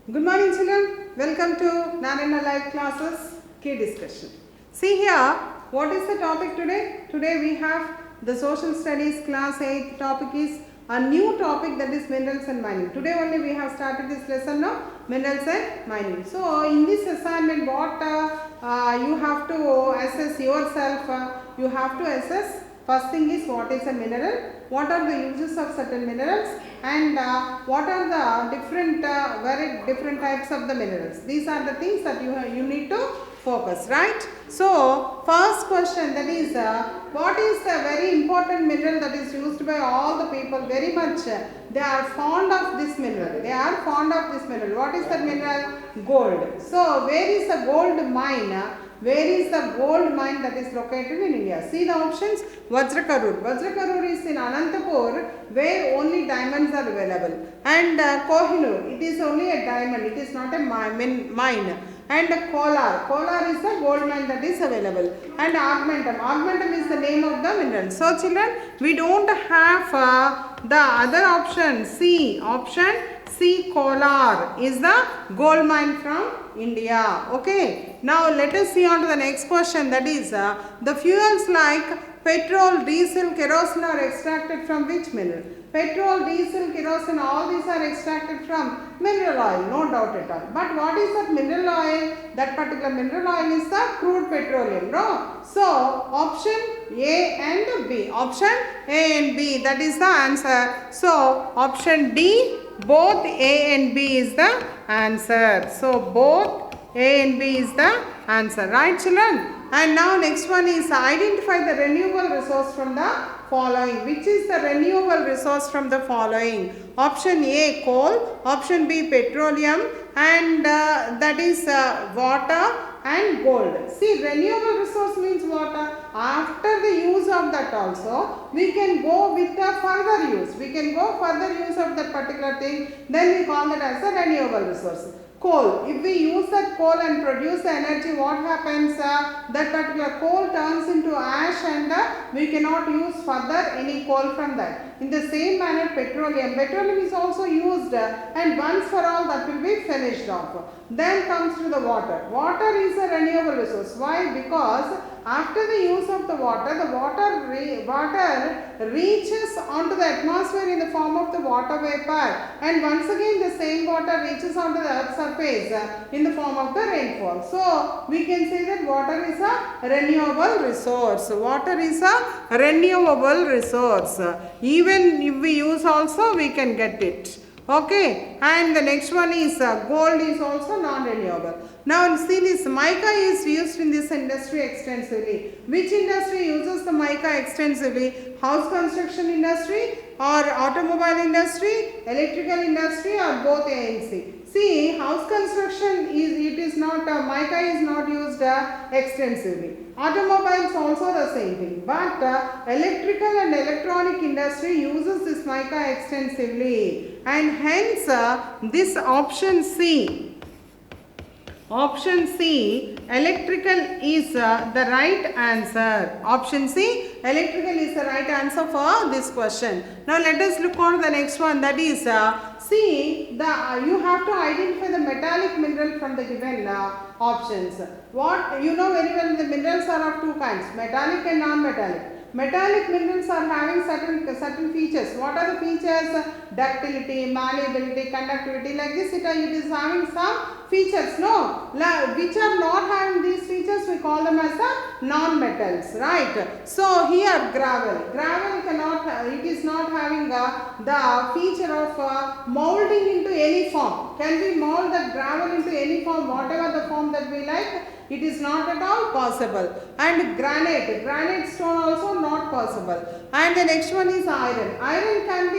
Good morning children, welcome to Narayana Live classes key discussion. See here, what is the topic today? Today we have the social studies class 8th topic is a new topic, that is minerals and mining. Today only we have started this lesson now, minerals and mining. So in this assignment what you have to assess yourself, you have to assess. First thing is what is a mineral, what are the uses of certain minerals, and what are the very different types of the minerals. These are the things that you need to focus, right? So first question, that is what is the very important mineral that is used by all the people very much. They are fond of this mineral. They are fond of this mineral. What is that mineral? Gold. So where is the gold mine? Where is the gold mine that is located in India? See the options. Vajrakarur. Vajrakarur is in Anantapur, where only diamonds are available. And Kohinoor, it is only a diamond. It is not a mine. And Kolar. Kolar is the gold mine that is available. And Augmentum. Augmentum is the name of the mineral. So children, we don't have the other option. C. Option C. Kolar is the gold mine from India. Okay. Now let us see on to the next question, that is the fuels like petrol, diesel, kerosene are extracted from which mineral? Petrol, diesel, kerosene, all these are extracted from mineral oil, no doubt at all. But what is that mineral oil? That particular mineral oil is the crude petroleum, no? So option A and B. Option A and B, that is the answer. So option D, both A and B is the answer. So both A and B is the answer, right children? And now next one is identify the renewable resource from the following. Which is the renewable resource from the following? Option A, coal. Option B, petroleum. And that is water and gold. See, renewable resource means water. After the use of that also, we can go with the further use. We can go further use of that particular thing. Then we call that as a renewable resource. Coal. If we use that coal and produce the energy, what happens? That particular coal turns into ash and we cannot use further any coal from that. In the same manner, petroleum. Petroleum is also used and once for all that will be finished off. Then comes to the water. Water is a renewable resource. Why? Because after the use of the water reaches onto the atmosphere in the form of the water vapor, and once again the same water reaches onto the earth's surface in the form of the rainfall. So we can say that water is a renewable resource. Water is a renewable resource. Even if we use also, we can get it. Okay, and the next one is gold is also non-renewable. Now see, this mica is used in this industry extensively. Which industry uses the mica extensively? House construction industry or automobile industry, electrical industry, or both A and C? See, house construction mica is not used extensively. Automobiles also the same thing, but electrical and electronic industry uses this mica extensively, and hence this option C, electrical is the right answer. Option C, electrical is the right answer for this question. Now let us look on the next one, that is you have to identify the metallic mineral from the given options. What you know very well, the minerals are of two kinds, metallic and non-metallic. Metallic minerals are having certain features. What are the features? Ductility, malleability, conductivity. Like this, it is having some features. No, which are not having these features, we call them as the non-metals, right? So here gravel cannot. It is not having the feature of molding into any form. Can we mold the gravel into any form, whatever the form that we like? It is not at all possible. And granite stone also not possible. And the next one is iron. Iron can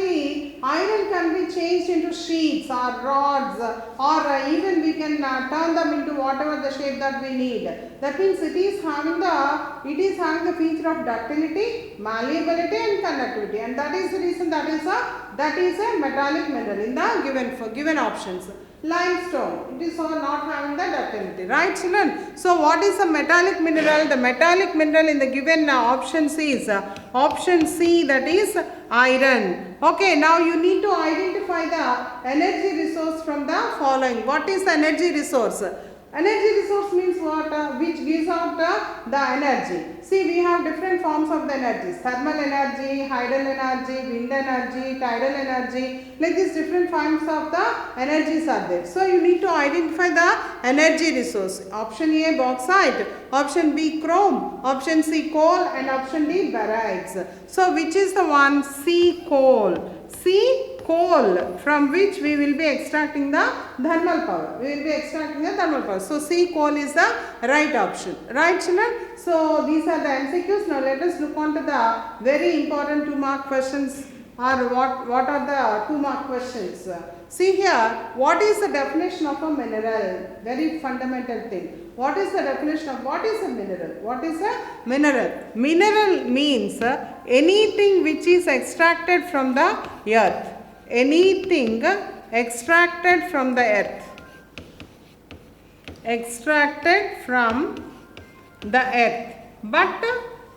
be changed into sheets or rods, or even we can turn them into whatever the shape that we need. That means it is having the feature of ductility, malleability, and conductivity, and that is the reason that is a metallic mineral in the given options. limestone. It is all not having the ductility, right children? So what is a metallic mineral? The metallic mineral in the given option C is option C, that is iron. Okay, now you need to identify the energy resource from the following. What is the energy resource? Energy resource means what? Which gives out the energy. See, we have different forms of the energies. Thermal energy, hydel energy, wind energy, tidal energy. Like these different forms of the energies are there. So, you need to identify the energy resource. Option A, bauxite. Option B, chrome. Option C, coal. And option D, barytes. So, which is the one? C, coal. C, coal, from which we will be extracting the thermal power. We will be extracting the thermal power. So, C, coal is the right option. Right children? So, these are the MCQs. Now, let us look on to the very important 2-mark questions, or what are the 2-mark questions. See here, what is the definition of a mineral? Very fundamental thing. What is the definition of what is a mineral? What is a mineral? Mineral means anything which is extracted from the earth. Anything extracted from the earth. Extracted from the earth. But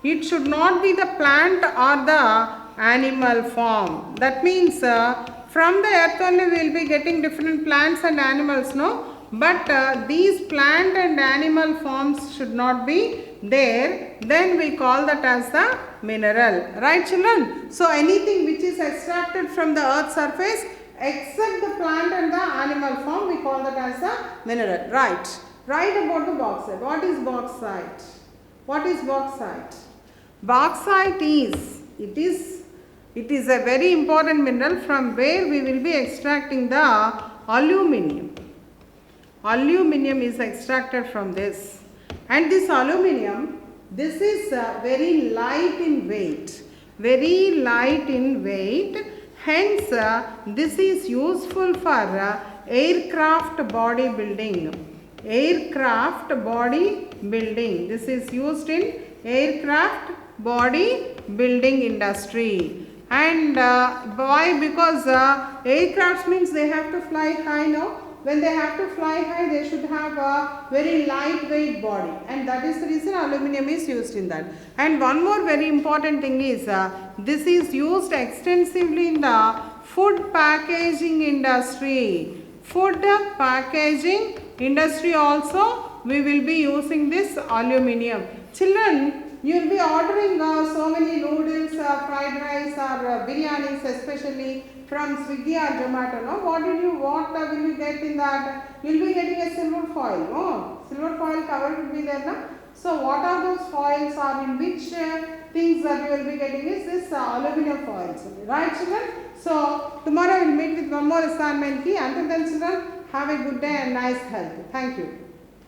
it should not be the plant or the animal form. That means from the earth only we will be getting different plants and animals, no? But these plant and animal forms should not be there. Then we call that as the mineral. Right children? So anything which is extracted from the earth's surface except the plant and the animal form, we call that as the mineral. Right. Write about the bauxite. What is bauxite? What is bauxite? Bauxite is, it is a very important mineral from where we will be extracting the aluminium. Aluminium is extracted from this, and this aluminium, this is very light in weight, hence this is useful for aircraft body building. This is used in aircraft body building industry. And why? Because aircrafts means they have to fly high, no? When they have to fly high, they should have a very lightweight body, and that is the reason aluminium is used in that. And one more very important thing is this is used extensively in the food packaging industry. Food packaging industry also we will be using this aluminium. Children, you will be ordering so many noodles, fried rice or biryanis especially from Swiggy or Zomato, no? What will you get in that? You will be getting a silver foil, no? Silver foil cover will be there, no? So what are those foils, or in which things that you will be getting is this aluminum foils, right children? So tomorrow we will meet with one more assignment key. Until then children, have a good day and nice health. Thank you.